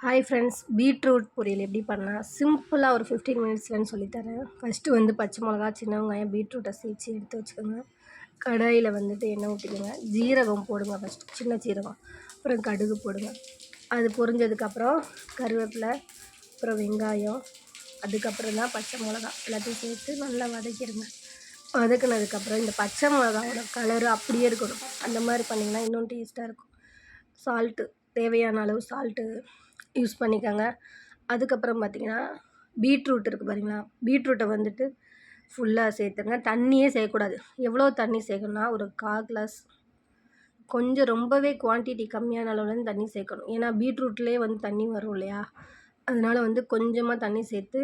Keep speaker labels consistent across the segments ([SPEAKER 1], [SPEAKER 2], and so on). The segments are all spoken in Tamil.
[SPEAKER 1] ஹாய் ஃப்ரெண்ட்ஸ், பீட்ரூட் பொரியல் எப்படி பண்ணலாம் சிம்பிளாக ஒரு 15 மினிட்ஸ்லன்னு சொல்லித்தரேன். ஃபஸ்ட்டு வந்து பச்சை மிளகா, சின்ன வெங்காயம், பீட்ரூட்டை சீச்சு எடுத்து வச்சுக்கோங்க. கடாயில் வந்துட்டு எண்ணெய் ஊற்றிக்கோங்க. ஜீரகம் போடுங்க ஃபஸ்ட்டு, சின்ன சீரகம். அப்புறம் கடுகு போடுங்க. அது பொரிஞ்சதுக்கப்புறம் கருவேப்பிலை, அப்புறம் வெங்காயம், அதுக்கப்புறம் தான் பச்சை மிளகா எல்லாத்தையும் சேர்த்து நல்லா வதக்கிடுங்க. வதக்குனதுக்கப்புறம் இந்த பச்சை மிளகாவோட கலரு அப்படியே இருக்கணும். அந்த மாதிரி பண்ணிங்கன்னா இன்னும் டேஸ்ட்டாக இருக்கும். சால்ட்டு, தேவையான அளவு சால்ட்டு யூஸ் பண்ணிக்கோங்க. அதுக்கப்புறம் பார்த்திங்கன்னா பீட்ரூட் இருக்குது பாருங்களா, பீட்ரூட்டை வந்துட்டு ஃபுல்லாக சேர்த்துங்க. தண்ணியே சேர்க்கக்கூடாது. எவ்வளோ தண்ணி சேர்க்கணுன்னா ஒரு 1/4 கிளாஸ், கொஞ்சம் ரொம்பவே குவான்டிட்டி கம்மியான அளவுலேருந்து தண்ணி சேர்க்கணும். ஏன்னா பீட்ரூட்லேயே வந்து தண்ணி வரும் இல்லையா, அதனால் வந்து கொஞ்சமாக தண்ணி சேர்த்து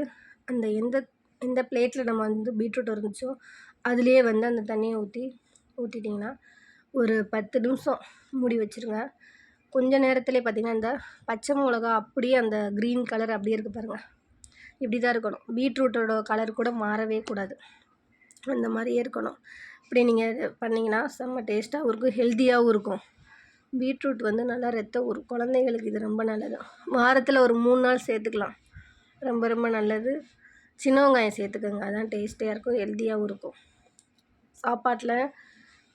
[SPEAKER 1] அந்த எந்த எந்த பிளேட்டில் நம்ம வந்து பீட்ரூட் இருந்துச்சோ அதுலேயே வந்து அந்த தண்ணியை ஊற்றிட்டிங்கன்னா ஒரு 10 நிமிஷம் மூடி வச்சுருங்க. கொஞ்ச நேரத்துலேயே பார்த்திங்கன்னா இந்த பச்சை மிளகா அப்படியே அந்த க்ரீன் கலர் அப்படியே இருக்குது பாருங்கள், இப்படி தான் இருக்கணும். பீட்ரூட்டோட கலர் கூட மாறவே கூடாது, அந்த மாதிரியே இருக்கணும். இப்படி நீங்கள் பண்ணிங்கன்னா செம்ம டேஸ்ட்டாகவும் இருக்கும், ஹெல்த்தியாகவும் இருக்கும். பீட்ரூட் வந்து நல்லா ரத்தம் ஊறும். குழந்தைங்களுக்கு இது ரொம்ப நல்லது. வாரத்தில் ஒரு 3 நாள் சேர்த்துக்கலாம், ரொம்ப ரொம்ப நல்லது. சின்ன வெங்காயம் சேர்த்துக்கோங்க, அதான் டேஸ்டியாக இருக்கும், ஹெல்த்தியாகவும் இருக்கும். சாப்பாட்டில்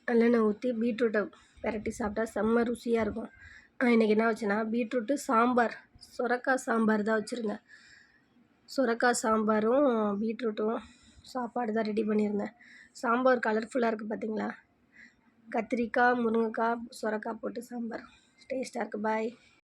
[SPEAKER 1] நல்லெண்ணெய் ஊற்றி பீட்ரூட்டை பெரட்டி சாப்பிட்டா செம்ம ருசியாக இருக்கும். நான் இன்றைக்கி என்ன வச்சேன்னா பீட்ரூட்டு சாம்பார், சுரக்காய் சாம்பார் தான் வச்சுருந்தேன். சுரக்காய் சாம்பாரும் பீட்ரூட்டும் சாப்பாடு தான் ரெடி பண்ணியிருந்தேன். சாம்பார் கலர்ஃபுல்லாக இருக்குது பார்த்தீங்களா. கத்திரிக்காய், முருங்கைக்காய், சுரக்காய் போட்டு சாம்பார் டேஸ்ட்டாக இருக்குது. பாய்.